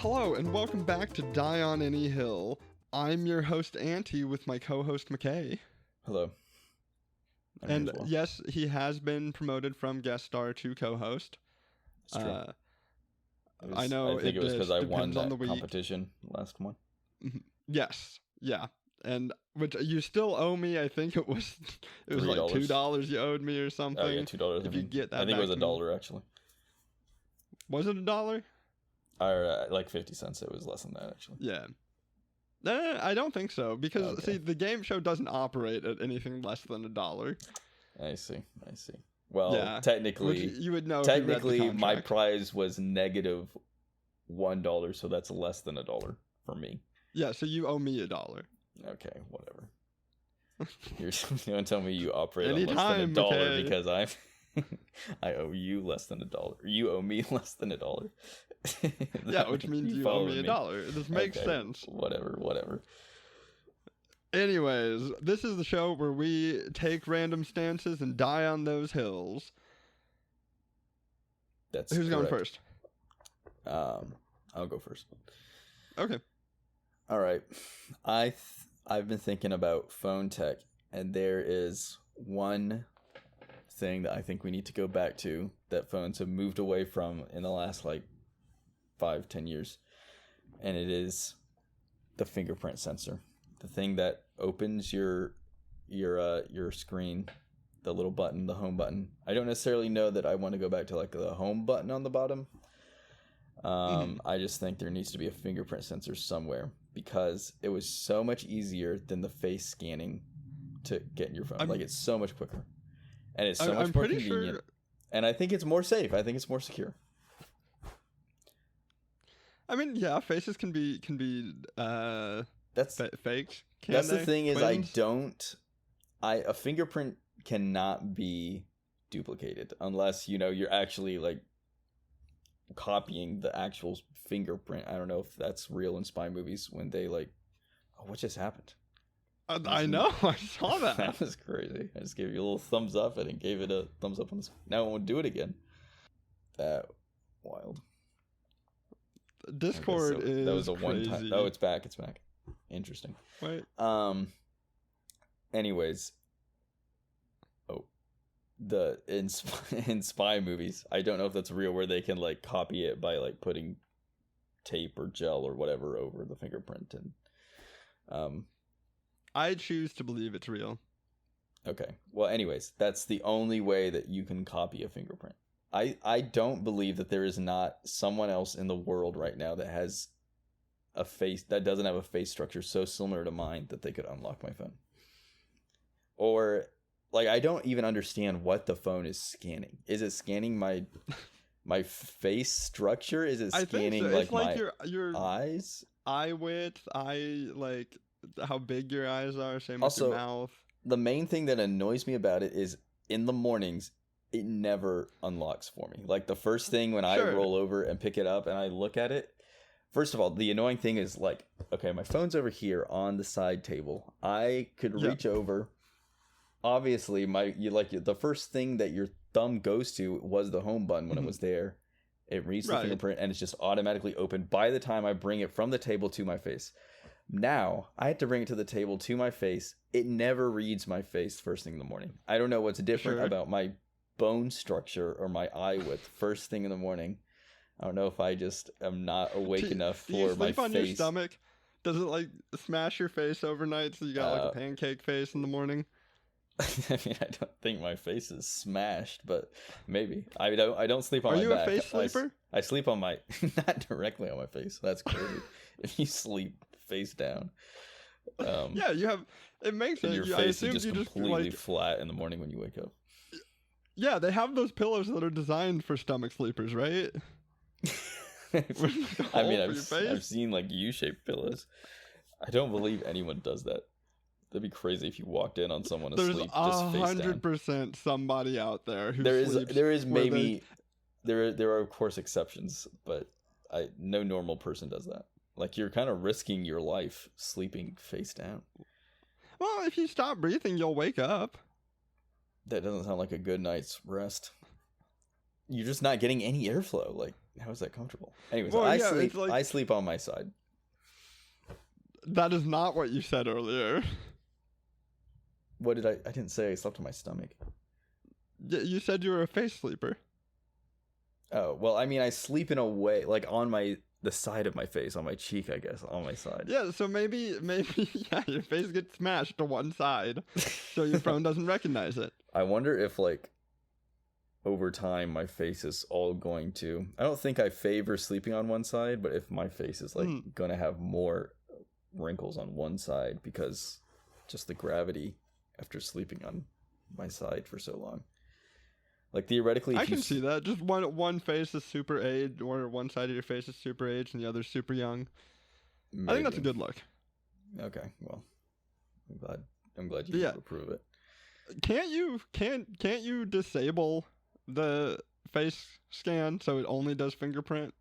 Hello, and welcome back to Die on Any Hill. I'm your host, Anty, with my co-host, Mckay. Hello. And yes, he has been promoted from guest star to co-host. It's true. I know. I think it was because I won that the competition last one. Yes, yeah, and which you still owe me. I think it was $3. like $2 you owed me or something. Oh yeah, $2. If you get that, I think it was $1 actually. Was it $1? Or like 50 cents. It was less than that actually. Yeah. I don't think so, because see, the game show doesn't operate at anything less than $1. I see. Well, yeah, technically, you would know. Technically, my prize was negative $1, so that's less than $1 for me. Yeah, so you owe me $1. Okay, whatever. You're gonna tell me you operate Anytime, on less than $1 okay. because I owe you less than $1. You owe me less than $1. Yeah, which means you owe me $1. This makes sense. Whatever. Anyways, this is the show where we take random stances and die on those hills. That's Who's correct. going first? I'll go first. Okay. All right. I've been thinking about phone tech, and there is one thing that I think we need to go back to that phones have moved away from in the last like 5-10 years, and it is the fingerprint sensor, the thing that opens your screen, the little button, the home button. I don't necessarily know that I want to go back to like the home button on the bottom. I just think there needs to be a fingerprint sensor somewhere, because it was so much easier than the face scanning to get in your phone. Like, it's so much quicker, and it's so much more convenient. Sure. And I think it's more safe. I think it's more secure. I mean, yeah, faces can be that's faked. That's the thing is, a fingerprint cannot be duplicated unless you're actually like copying the actual fingerprint. I don't know if that's real in spy movies when they like, oh, what just happened? I know, I saw that. That was crazy. I just gave you a little thumbs up and it gave it a thumbs up on the screen. Now I won't do it again. That wild. Discord is that was a crazy. one time. Oh, it's back. Interesting. Wait. Anyways. In spy movies, I don't know if that's real, where they can like copy it by like putting tape or gel or whatever over the fingerprint, and I choose to believe it's real. Okay. Well, anyways, that's the only way that you can copy a fingerprint. I don't believe that there is not someone else in the world right now that has a face that doesn't have a face structure so similar to mine that they could unlock my phone. Or like, I don't even understand what the phone is scanning. Is it scanning my face structure? Is it scanning like my your eyes? Eye width, like how big your eyes are, same also, with your mouth. The main thing that annoys me about it is in the mornings, it never unlocks for me. Like the first thing when I roll over and pick it up and I look at it, first of all, the annoying thing is like, okay, my phone's over here on the side table. I could reach over. Obviously, the first thing that your thumb goes to was the home button when it was there. It reads the fingerprint and it's just automatically open by the time I bring it from the table to my face. Now, I have to bring it to the table to my face. It never reads my face first thing in the morning. I don't know what's different about my bone structure or my eye width first thing in the morning. I don't know if I just am not awake enough for my face. Do you sleep on your stomach? Does it like smash your face overnight so you got like a pancake face in the morning? I mean, I don't think my face is smashed, but maybe. I don't sleep on my back. Are you a face sleeper? I sleep on my not directly on my face. That's crazy. If you sleep face down, yeah, you have. It makes sense. Your face is just completely flat in the morning when you wake up. Yeah, they have those pillows that are designed for stomach sleepers, right? I mean, I've seen like U-shaped pillows. I don't believe anyone does that. That'd be crazy if you walked in on someone asleep just face down. There's 100% somebody out there who there are of course exceptions, but no normal person does that. Like, you're kind of risking your life sleeping face down. Well, if you stop breathing, you'll wake up. That doesn't sound like a good night's rest. you're just not getting any airflow. Like, how is that comfortable? Anyways, Well, I yeah, sleep. it's like- I sleep on my side. That is not what you said earlier. What did I didn't say I slept on my stomach. You said you were a face sleeper. Oh, well, I mean, I sleep in a way, like on the side of my face, on my cheek, I guess, on my side. Yeah, so maybe, yeah, your face gets smashed to one side, so your phone doesn't recognize it. I wonder if, like, over time, my face is all going to... I don't think I favor sleeping on one side, but if my face is, like, going to have more wrinkles on one side because just the gravity after sleeping on my side for so long. Like, theoretically, I can see that. Just one face is super aged, or one side of your face is super aged and the other's super young. Maybe. I think that's a good look. Okay, well, I'm glad you approve it. Can't you disable the face scan so it only does fingerprint?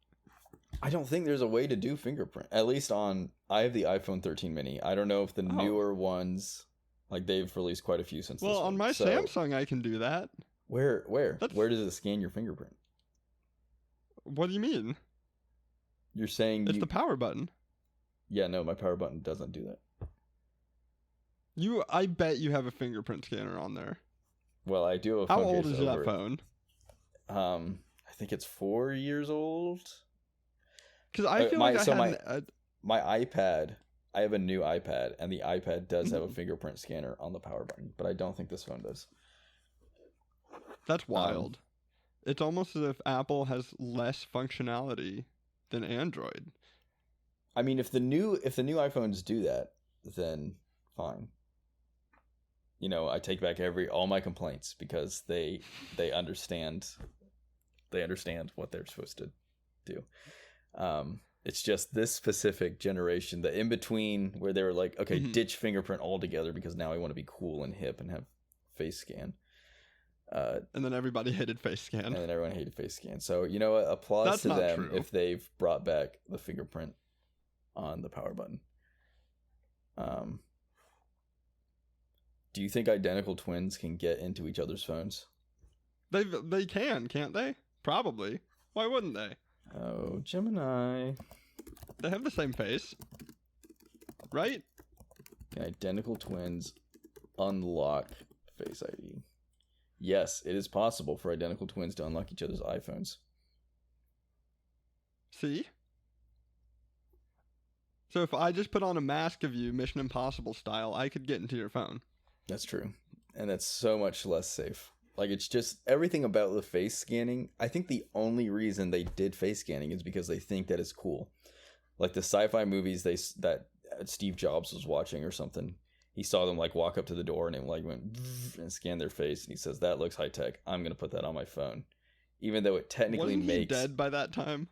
I don't think there's a way to do fingerprint. At least I have the iPhone 13 mini. I don't know if the newer ones, like, they've released quite a few since. Well, on my Samsung, I can do that. Where does it scan your fingerprint? What do you mean? You're saying it's the power button. Yeah, no, my power button doesn't do that. I bet you have a fingerprint scanner on there. Well, I do have a phone. How old is that phone? I think it's 4 years old. Because I feel my iPad, I have a new iPad, and the iPad does have a fingerprint scanner on the power button, but I don't think this phone does. That's wild. It's almost as if Apple has less functionality than Android. I mean, if the new iPhones do that, then fine. You know, I take back all my complaints because they understand what they're supposed to do. It's just this specific generation, the in between, where they were like, okay, ditch fingerprint altogether because now I want to be cool and hip and have face scan. And then everybody hated face scan. And then everyone hated face scan. So, you know what? Applause to them if they've brought back the fingerprint on the power button. Do you think identical twins can get into each other's phones? They can, can't they? Probably. Why wouldn't they? Oh, Gemini. They have the same face. Right? Can identical twins unlock Face ID? Yes, it is possible for identical twins to unlock each other's iPhones. See? So if I just put on a mask of you, Mission Impossible style, I could get into your phone. That's true. And that's so much less safe. Like, it's just everything about the face scanning. I think the only reason they did face scanning is because they think that it's cool. Like the sci-fi movies that Steve Jobs was watching or something. He saw them like walk up to the door and it like went and scanned their face. And he says, that looks high tech. I'm going to put that on my phone. Even though it technically Wasn't he dead by that time?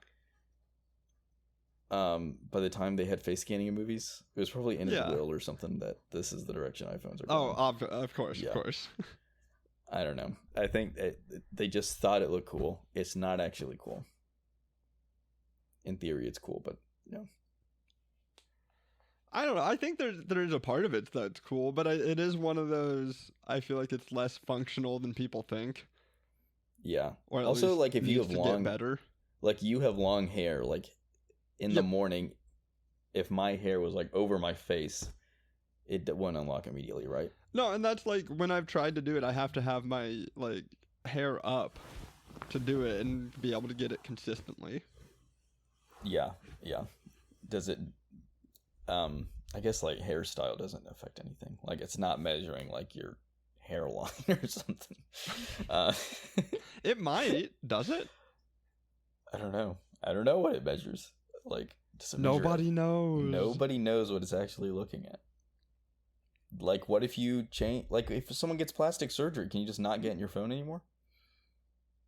By the time they had face scanning in movies, it was probably in his will or something that this is the direction iPhones are going. Oh, of course, of course. I don't know. I think they just thought it looked cool. It's not actually cool. In theory, it's cool, but no. I don't know. I think there's a part of it that's cool, but it is one of those. I feel like it's less functional than people think. Yeah. Or also, like if you have long, better. Like you have long hair, like in the morning, if my hair was like over my face, it wouldn't unlock immediately, right? No, and that's like when I've tried to do it, I have to have my like hair up to do it and be able to get it consistently. Yeah. Does it? I guess like hairstyle doesn't affect anything. Like it's not measuring like your hairline or something. It might. Does it? I don't know what it measures. Like nobody knows. Nobody knows what it's actually looking at. Like, what if you change? Like, if someone gets plastic surgery, can you just not get in your phone anymore?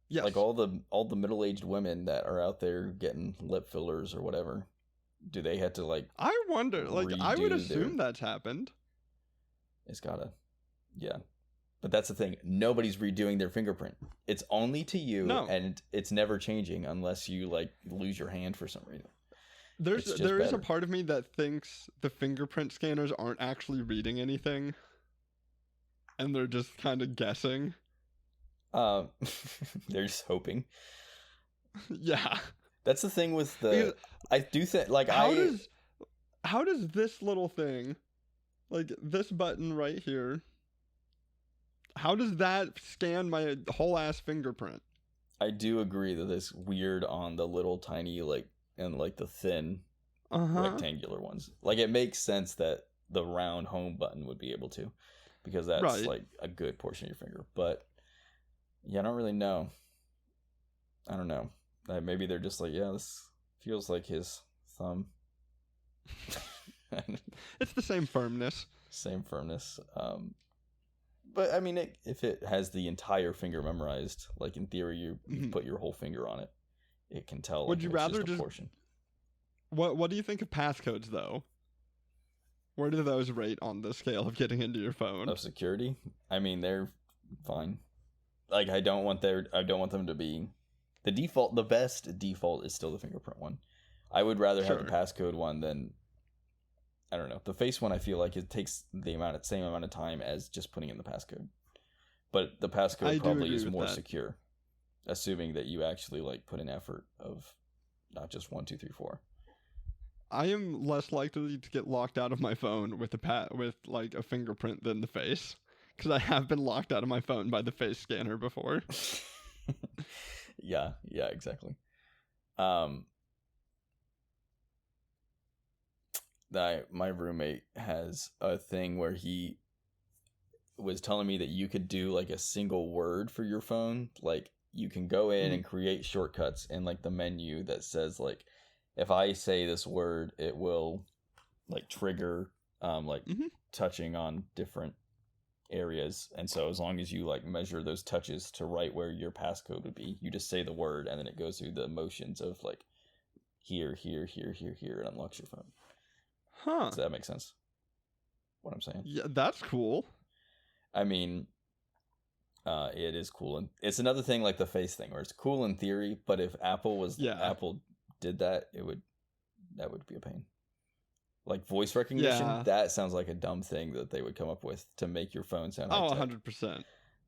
Yes. Like all the middle-aged women that are out there getting lip fillers or whatever, do they have to like? I wonder. Like, I would assume that's happened. It's gotta, yeah. But that's the thing. Nobody's redoing their fingerprint. It's only to you, and it's never changing unless you like lose your hand for some reason. There is a part of me that thinks the fingerprint scanners aren't actually reading anything, and they're just kind of guessing. They're just hoping. Yeah. That's the thing with the... I do think, like, How does this little thing, like this button right here, how does that scan my whole ass fingerprint? I do agree that it's weird on the little tiny, like, and like the thin rectangular ones. Like, it makes sense that the round home button would be able to, because that's like a good portion of your finger. But yeah, I don't really know. I don't know. Maybe they're just like, yeah, this feels like his thumb. It's the same firmness. But I mean, if it has the entire finger memorized, like in theory, you put your whole finger on it, it can tell. Would you rather just a portion? What do you think of passcodes though? Where do those rate on the scale of getting into your phone? Of security? I mean, they're fine. Like, I don't want them to be the default. The best default is still the fingerprint one. I would rather have the passcode one than, I don't know. The face one, I feel like it takes the same amount of time as just putting in the passcode. But the passcode probably is more secure, assuming that you actually like put an effort of not just 1, 2, 3, 4. I am less likely to get locked out of my phone with like a fingerprint than the face, because I have been locked out of my phone by the face scanner before. Yeah, exactly. My roommate has a thing where he was telling me that you could do like a single word for your phone. Like, you can go in and create shortcuts in like the menu that says like, if I say this word, it will like trigger touching on different areas. And so as long as you like measure those touches to right where your passcode would be, you just say the word and then it goes through the motions of like here, and unlocks your phone. Huh. Does that make sense? What I'm saying? Yeah, that's cool. I mean, it is cool. And it's another thing like the face thing where it's cool in theory, but if Apple did that, that would be a pain. Like voice recognition, that sounds like a dumb thing that they would come up with to make your phone sound like 100%.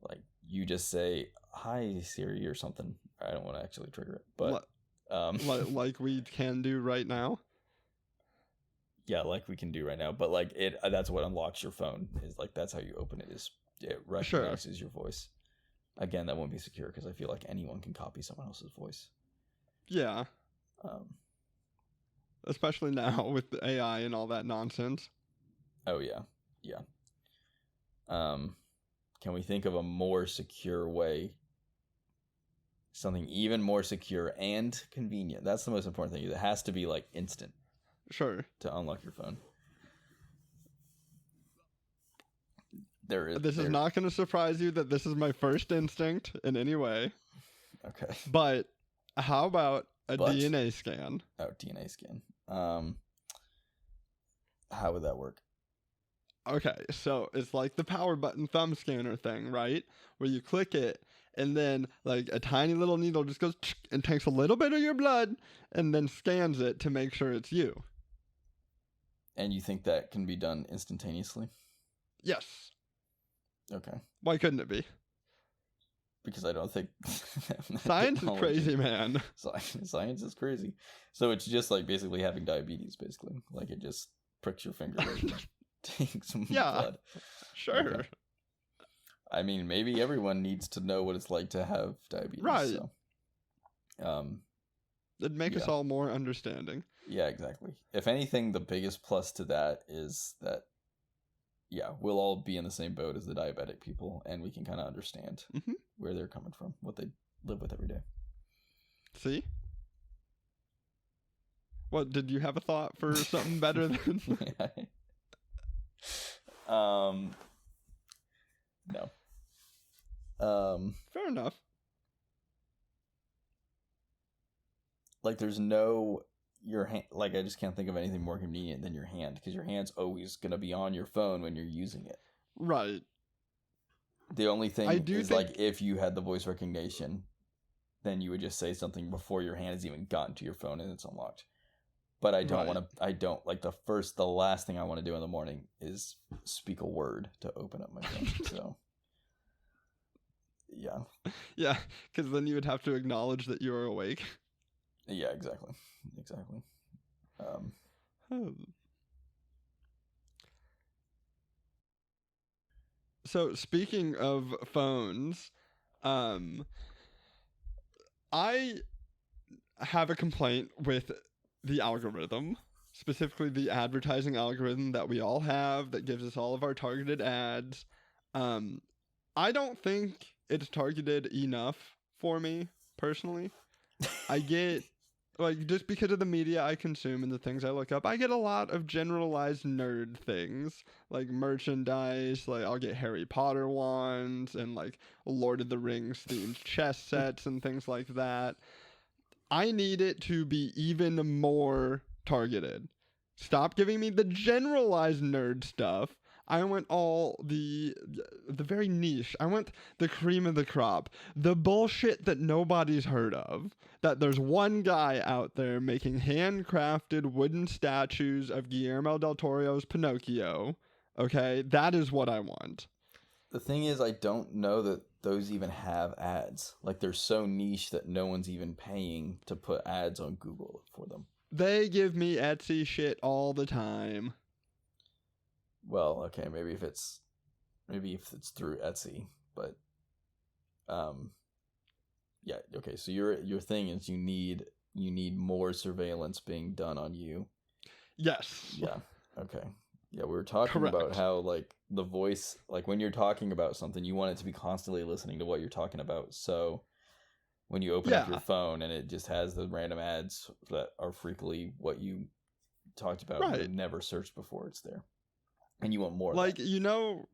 Like, you just say, "Hi Siri" or something. I don't want to actually trigger it, but like we can do right now. Yeah, like we can do right now, but like that's what unlocks your phone, is like that's how you open it, is it recognizes your voice. Again, that won't be secure because I feel like anyone can copy someone else's voice. Yeah. Especially now with the AI and all that nonsense. Oh yeah. Can we think of a more secure way? Something even more secure and convenient. That's the most important thing. It has to be like instant. Sure. To unlock your phone. This is not going to surprise you that this is my first instinct in any way. Okay. But how about a DNA scan? Oh, DNA scan. How would that work? Okay, so it's like the power button thumb scanner thing, right? Where you click it, and then like a tiny little needle just goes and takes a little bit of your blood, and then scans it to make sure it's you. And you think that can be done instantaneously? Yes. Okay. Why couldn't it be? Because I don't think... Science is crazy, man. Science is crazy. So it's just like basically having diabetes, basically. Like it just pricks your finger and takes some blood. Sure. Okay. I mean, maybe everyone needs to know what it's like to have diabetes. Right. So. It'd make us all more understanding. Yeah, exactly. If anything, the biggest plus to that is that, we'll all be in the same boat as the diabetic people, and we can kind of understand where they're coming from, what they live with every day. See? What, did you have a thought for something better than... No. Fair enough. Like, there's no... your hand, like, I just can't think of anything more convenient than your hand, because your hand's always going to be on your phone when you're using it. Right. The only thing is, like, if you had the voice recognition, then you would just say something before your hand has even gotten to your phone and it's unlocked. But I don't want to, like, the last thing I want to do in the morning is speak a word to open up my phone. So, Yeah. Yeah, because then you would have to acknowledge that you are awake. Yeah, exactly. So speaking of phones, I have a complaint with the algorithm, specifically the advertising algorithm that we all have that gives us all of our targeted ads. I don't think it's targeted enough for me personally. I get, like, just because of the media I consume and the things I look up, I get a lot of generalized nerd things, like merchandise. Like, I'll get Harry Potter wands and, like, Lord of the Rings themed chess sets and things like that. I need it to be even more targeted. Stop giving me the generalized nerd stuff. I want all the very niche. I want the cream of the crop. The bullshit that nobody's heard of. That there's one guy out there making handcrafted wooden statues of Guillermo del Toro's Pinocchio. Okay? That is what I want. The thing is, I don't know that those even have ads. Like, they're so niche that no one's even paying to put ads on Google for them. They give me Etsy shit all the time. Well, okay, maybe if it's through Etsy, but yeah, okay. So your thing is you need more surveillance being done on you. Yes. Yeah. Okay. Yeah, we were talking about how, like, the voice, like, when you're talking about something, you want it to be constantly listening to what you're talking about. So when you open up your phone and it just has the random ads that are frequently what you talked about, right, and never searched before, it's there. And you want more. Like, you know,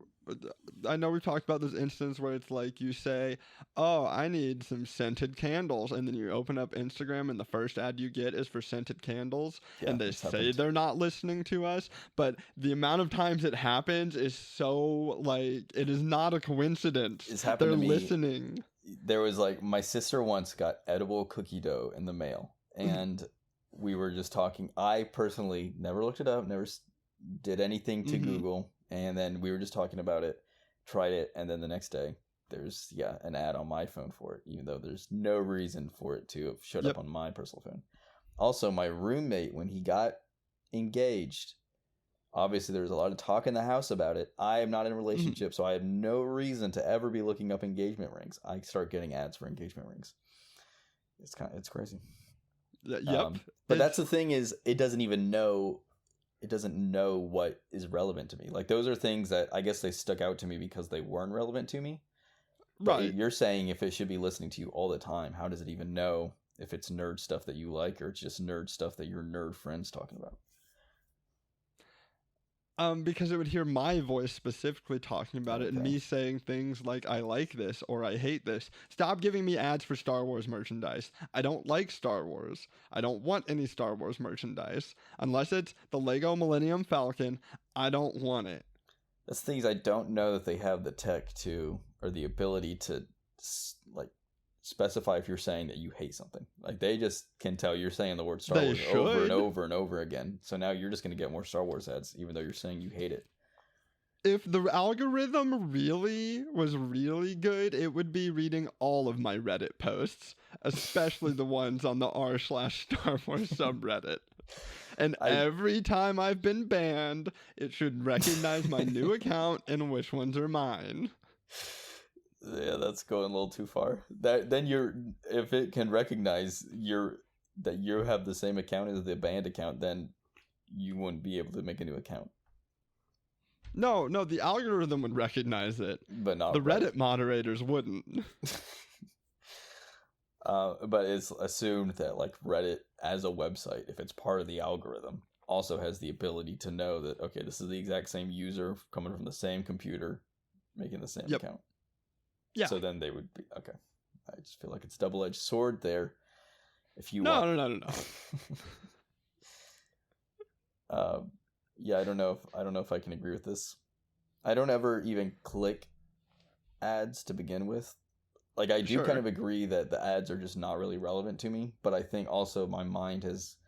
I know we've talked about this instance where it's like you say, oh, I need some scented candles. And then you open up Instagram and the first ad you get is for scented candles. Yeah, and they say they're not listening to us. But the amount of times it happens is so, like, it is not a coincidence. It's happened to me. They're listening. There was, like, my sister once got edible cookie dough in the mail. And we were just talking. I personally never looked it up, never did anything to Google, and then we were just talking about it, tried it, and then the next day there's an ad on my phone for it, even though there's no reason for it to have showed up on my personal phone. Also, my roommate, when he got engaged, obviously there was a lot of talk in the house about it. I am not in a relationship, so I have no reason to ever be looking up engagement rings. I start getting ads for engagement rings. It's crazy. Yep. But that's the thing, is it doesn't know what is relevant to me. Like, those are things that I guess they stuck out to me because they weren't relevant to me. Right. But you're saying if it should be listening to you all the time, how does it even know if it's nerd stuff that you like or it's just nerd stuff that your nerd friend's talking about? Because it would hear my voice specifically talking about it and me saying things like, I like this or I hate this. Stop giving me ads for Star Wars merchandise. I don't like Star Wars. I don't want any Star Wars merchandise. Unless it's the Lego Millennium Falcon, I don't want it. That's things I don't know that they have the tech to, or the ability to, like, specify if you're saying that you hate something. Like, they just can tell you're saying the word Star Wars over and over and over again. So now you're just going to get more Star Wars ads, even though you're saying you hate it. If the algorithm really was really good, it would be reading all of my Reddit posts, especially the ones on the r/Star Wars subreddit. And every time I've been banned, it should recognize my new account and which ones are mine. Yeah, that's going a little too far. If it can recognize that you have the same account as the banned account, then you wouldn't be able to make a new account. No, the algorithm would recognize it, but not the Reddit moderators wouldn't. But it's assumed that, like, Reddit as a website, if it's part of the algorithm, also has the ability to know that, okay, this is the exact same user coming from the same computer, making the same account. Yeah. So then they would be okay. I just feel like it's double-edged sword there. If you No. Yeah, I don't know if I can agree with this. I don't ever even click ads to begin with. Like, I do kind of agree that the ads are just not really relevant to me, but I think also my mind has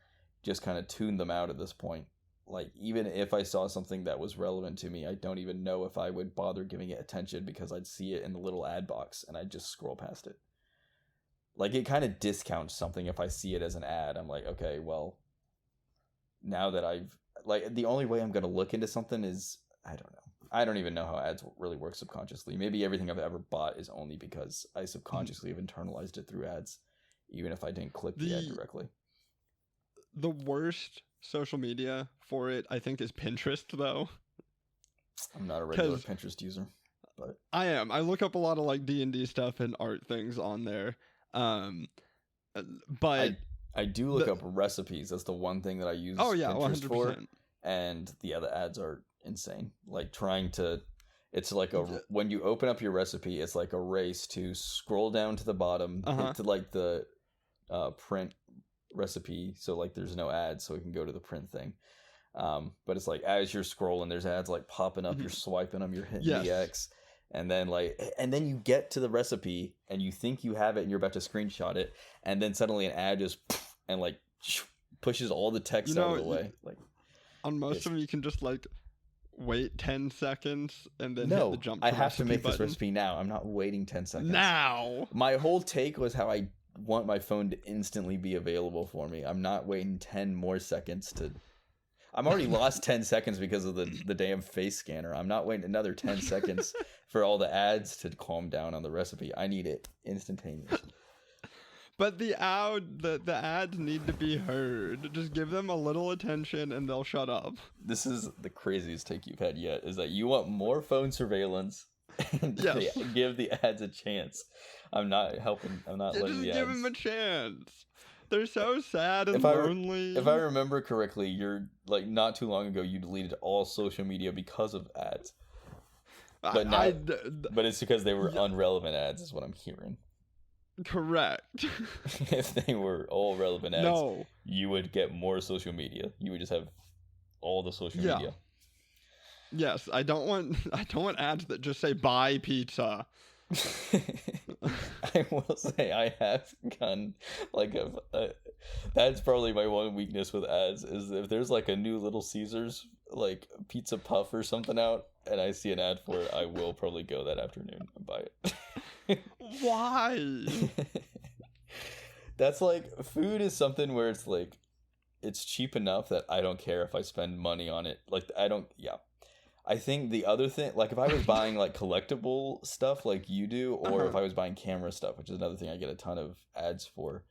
just kind of tuned them out at this point. like, even if I saw something that was relevant to me, I don't even know if I would bother giving it attention because I'd see it in the little ad box and I'd just scroll past it. Like, it kind of discounts something if I see it as an ad. I'm like, okay, well, now that I've, like, the only way I'm going to look into something is, I don't know. I don't even know how ads really work subconsciously. Maybe everything I've ever bought is only because I subconsciously have internalized it through ads, even if I didn't click the ad directly. The worst social media for it, I think, is Pinterest, though. I'm not a regular Pinterest user, but I am. I look up a lot of like D&D stuff and art things on there. But I do look up recipes. That's the one thing that I use Pinterest 100%. For. And the ads are insane. Like it's like when you open up your recipe, it's like a race to scroll down to the bottom, hit to like the print recipe, so like there's no ads, so we can go to the print thing. But it's like as you're scrolling, there's ads like popping up, you're swiping them, you're hitting the X, and then you get to the recipe and you think you have it and you're about to screenshot it, and then suddenly an ad just and like pushes all the text out of the way. Like on most of them, you can just like wait 10 seconds and then hit the jump to I have to make button. This recipe now. I'm not waiting 10 seconds. Now! My whole take was how I want my phone to instantly be available for me. I'm not waiting 10 more seconds to... I'm already lost 10 seconds because of the damn face scanner. I'm not waiting another 10 seconds for all the ads to calm down on the recipe. I need it instantaneous. But the ads need to be heard. Just give them a little attention and they'll shut up. This is the craziest take you've had yet, is that you want more phone surveillance and give the ads a chance. I'm not helping. I'm not letting the ads. Just give them a chance. They're so sad and lonely. If I remember correctly, you're like not too long ago you deleted all social media because of ads. But but it's because they were unrelevant ads, is what I'm hearing. Correct. If they were all relevant ads, you would get more social media. You would just have all the social media. Yes, I don't want ads that just say buy pizza. I will say I have gotten like that's probably my one weakness with ads, is if there's like a new Little Caesars like pizza puff or something out and I see an ad for it, I will probably go that afternoon and buy it. Why? That's like, food is something where it's like it's cheap enough that I don't care if I spend money on it. Like I think the other thing, like if I was buying like collectible stuff like you do, or if I was buying camera stuff, which is another thing I get a ton of ads for,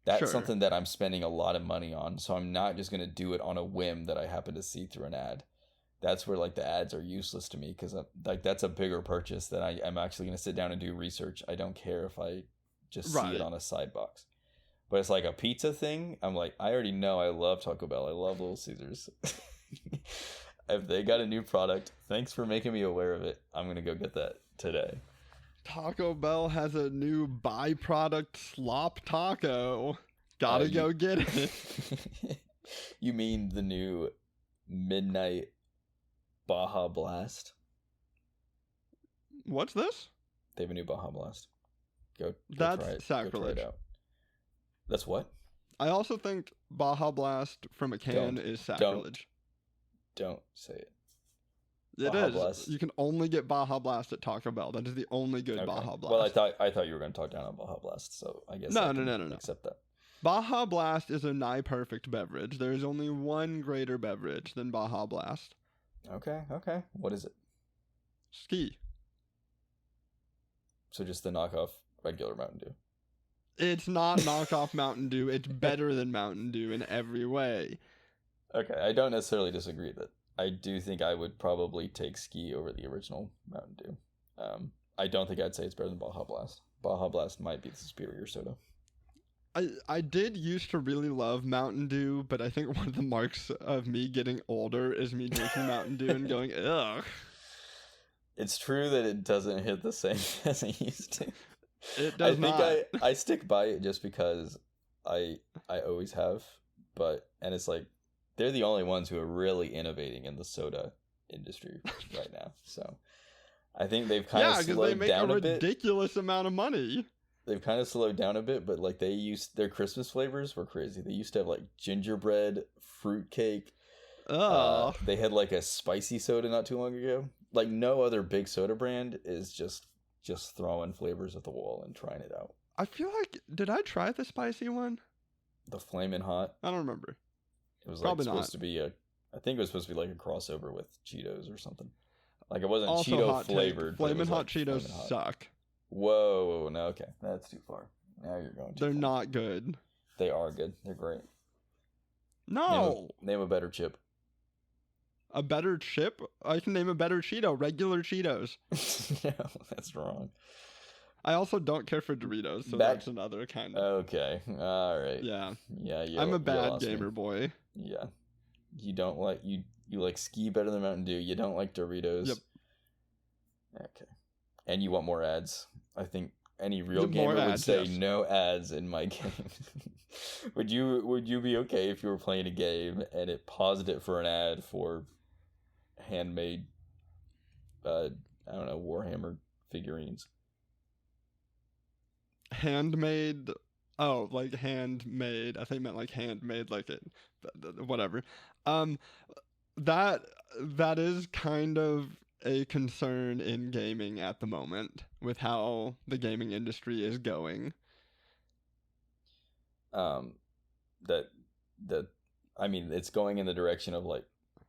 that's something that I'm spending a lot of money on. So I'm not just going to do it on a whim that I happen to see through an ad. That's where like the ads are useless to me, because like that's a bigger purchase that I'm actually going to sit down and do research. I don't care if I just see it on a side box. But it's like a pizza thing. I'm like, I already know I love Taco Bell. I love Little Caesars. If they got a new product, thanks for making me aware of it. I'm going to go get that today. Taco Bell has a new byproduct slop taco. Gotta go get it. You mean the new Midnight Baja Blast? What's this? They have a new Baja Blast. That's try it. sacrilege. Go try it out. That's what? I also think Baja Blast from a can is sacrilege. Don't say it. It is. Blast. You can only get Baja Blast at Taco Bell. That is the only good Baja Blast. Well, I thought you were going to talk down on Baja Blast, so I guess no. accept that. Baja Blast is a nigh perfect beverage. There is only one greater beverage than Baja Blast. Okay. What is it? Ski. So just the knockoff regular Mountain Dew. It's not knockoff Mountain Dew. It's better than Mountain Dew in every way. Okay, I don't necessarily disagree that I do think I would probably take Ski over the original Mountain Dew. I don't think I'd say it's better than Baja Blast. Baja Blast might be the superior soda. I did used to really love Mountain Dew, but I think one of the marks of me getting older is me drinking Mountain Dew and going, ugh. It's true that it doesn't hit the same as it used to. It does not. I think I stick by it just because I always have, and it's like, they're the only ones who are really innovating in the soda industry right now. So I think they've kind of slowed down a bit. Yeah, because they make a ridiculous amount of money. They've kind of slowed down a bit, but like their Christmas flavors were crazy. They used to have like gingerbread, fruitcake, Oh. They had like a spicy soda not too long ago. Like no other big soda brand is just throwing flavors at the wall and trying it out. I feel like, did I try the spicy one? The Flamin' Hot. I don't remember. It was like Probably supposed not. to be I think it was supposed to be like a crossover with Cheetos or something. Like it wasn't Also, Cheeto flavored. Flamin' Hot like Cheetos Flamin' Hot. suck. Whoa, no, okay, that's too far. Now you're going too They're far. not good. They are good. They're great. No. Name a better chip. A better chip? I can name a better Cheeto. Regular Cheetos. No, that's wrong. I also don't care for Doritos, so that's another kind of. Okay, all right. Yeah. Yeah, I'm a bad gamer boy. Yeah. You don't like you like ski better than Mountain Dew. You don't like Doritos. Yep. Okay. And you want more ads. I think any real More gamer would ads, say yes. no ads in my game. Would you be okay if you were playing a game and it paused it for an ad for handmade I don't know, Warhammer figurines? Handmade. Oh, like handmade. I think meant like handmade, like it. Whatever. That is kind of a concern in gaming at the moment with how the gaming industry is going. I mean, it's going in the direction of like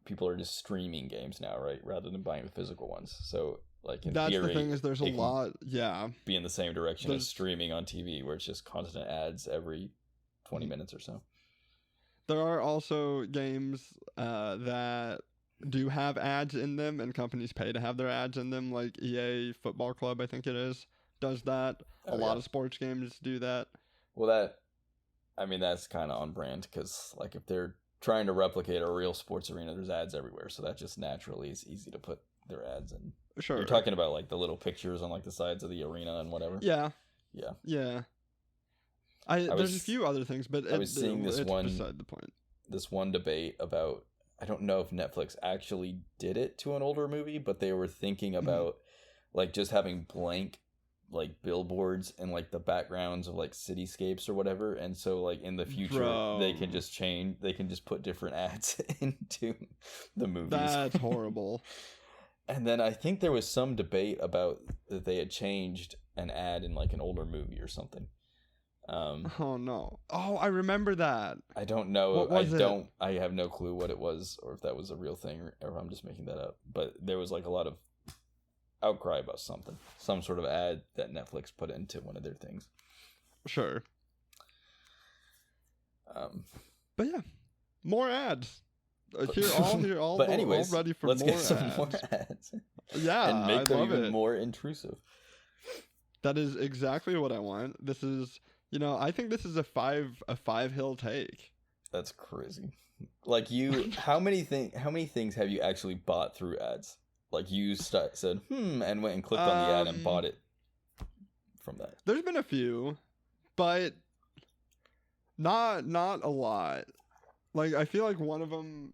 people are just streaming games now, right? Rather than buying the physical ones. So like in That's theory, the thing is there's a lot. Yeah. Be in the same direction as streaming on TV, where it's just constant ads every 20 minutes or so. There are also games that do have ads in them, and companies pay to have their ads in them, like EA Football Club, I think it is, does that. A lot of sports games do that. Well, that's kind of on brand, because like if they're trying to replicate a real sports arena, there's ads everywhere, so that just naturally is easy to put their ads in. Sure. You're talking about like the little pictures on like the sides of the arena and whatever. Yeah. Yeah. Yeah. There's a few other things, but I was seeing it's beside the point. This one debate about, I don't know if Netflix actually did it to an older movie, but they were thinking about like just having blank like billboards and like the backgrounds of like cityscapes or whatever, and so like in the future they can just put different ads into the movies. That's horrible. And then I think there was some debate about that they had changed an ad in like an older movie or something. Oh no! Oh, I remember that. I don't know. What was it? I have no clue what it was, or if that was a real thing, or if I'm just making that up. But there was like a lot of outcry about something, some sort of ad that Netflix put into one of their things. Sure. But yeah, more ads. All ready for let's more get some ads. more ads. Yeah, and make them even it. more intrusive. That is exactly what I want. This is, I think this is a five hill take. That's crazy. Like how many things have you actually bought through ads? Like you said, and went and clicked on the ad and bought it from that. There's been a few, but not a lot. Like I feel like one of them,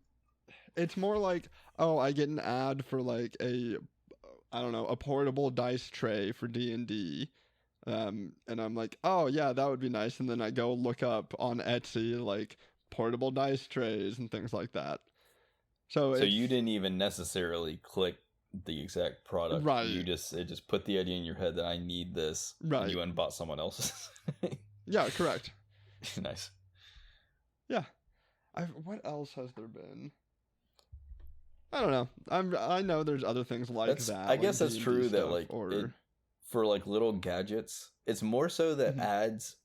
it's more like, oh, I get an ad for like a portable dice tray for D&D. And I'm like, oh yeah, that would be nice. And then I go look up on Etsy like portable dice trays and things like that. So you didn't even necessarily click the exact product. Right. It just put the idea in your head that I need this. Right. And you went and bought someone else's. Yeah, correct. Nice. Yeah. What else has there been? I don't know. I know there's other things like that. I guess that's D&D true stuff, that like for like little gadgets, it's more so that ads.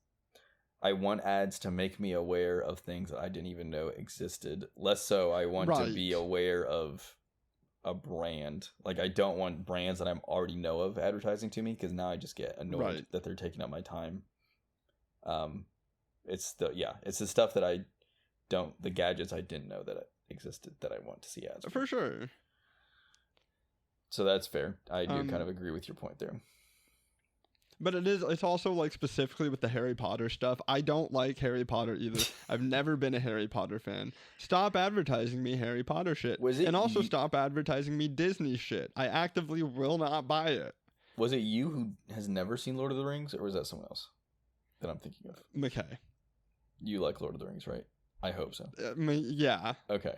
I want ads to make me aware of things that I didn't even know existed. Less so, I want to be aware of a brand. Like I don't want brands that I already know of advertising to me, because now I just get annoyed that they're taking up my time. It's the stuff that the gadgets I didn't know that existed that I want to see ads for sure. So that's fair. I do kind of agree with your point there. But it's also like specifically with the Harry Potter stuff. I don't like Harry Potter either. I've never been a Harry Potter fan. Stop advertising me Harry Potter shit. Also stop advertising me Disney shit. I actively will not buy it. Was it you who has never seen Lord of the Rings, or was that someone else that I'm thinking of? Mckay. You like Lord of the Rings, right? I hope so. I mean, yeah. Okay.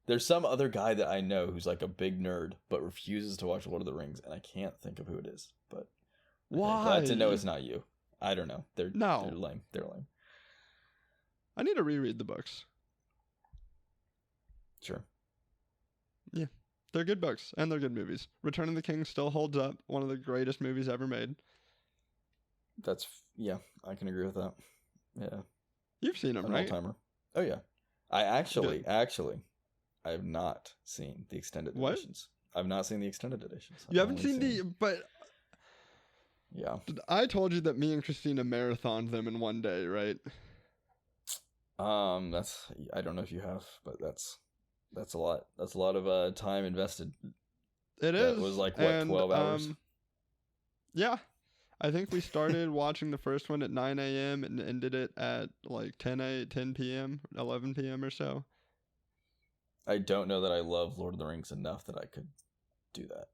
There's some other guy that I know who's like a big nerd, but refuses to watch Lord of the Rings, and I can't think of who it is. But why? Glad to know it's not you. I don't know. They're no. lame. They're lame. I need to reread the books. Sure. Yeah. They're good books, and they're good movies. Return of the King still holds up. One of the greatest movies ever made. Yeah, I can agree with that. Yeah. You've seen them, right? All-timer. Oh, yeah. I actually, I have not seen the extended editions. I've not seen the extended editions. You haven't seen but... Yeah. I told you that me and Christina marathoned them in one day, right? I don't know if you have, but that's a lot. That's a lot of time invested. It is. It was like, what, 12 hours? Yeah. I think we started watching the first one at 9 a.m. and ended it at like 10 p.m., 11 p.m. or so. I don't know that I love Lord of the Rings enough that I could do that.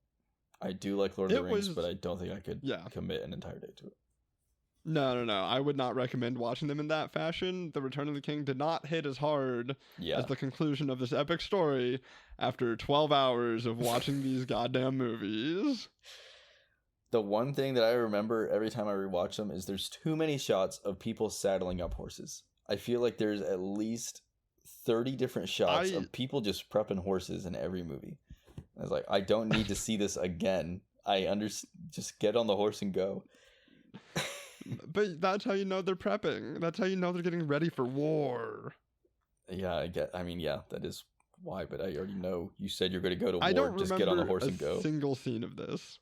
I do like Lord of the Rings, but I don't think I could commit an entire day to it. No. I would not recommend watching them in that fashion. The Return of the King did not hit as hard as the conclusion of this epic story after 12 hours of watching these goddamn movies. The one thing that I remember every time I rewatch them is there's too many shots of people saddling up horses. I feel like there's at least 30 different shots of people just prepping horses in every movie. I was like, I don't need to see this again. Just get on the horse and go. But that's how you know they're prepping. That's how you know they're getting ready for war. Yeah, that is why, but I already know. You said you're going to go to war, just get on the horse and go. Single scene of this.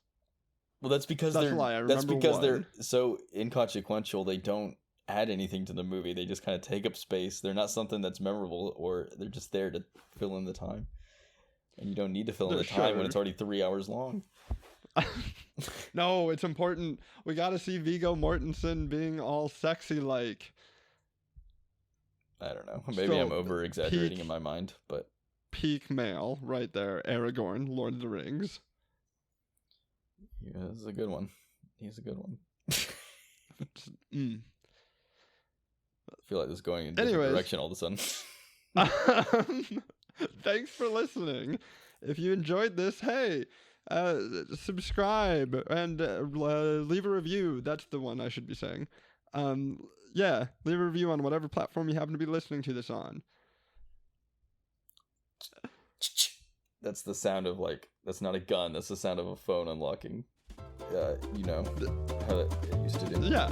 Well, that's because they're so inconsequential. They don't add anything to the movie. They just kind of take up space. They're not something that's memorable, or they're just there to fill in the time. And you don't need to fill in the time when it's already 3 hours long. No, it's important. We got to see Viggo Mortensen being all sexy like. I don't know. Maybe I'm over-exaggerating in my mind, but... Peak male, right there. Aragorn, Lord of the Rings. Yeah, he's a good one. I feel like this is going in a different direction all of a sudden. Thanks for listening. If you enjoyed this, hey, subscribe and leave a review. That's the one I should be saying. Leave a review on whatever platform you happen to be listening to this on. That's the sound of that's not a gun. That's the sound of a phone unlocking. You know how it used to do. Yeah.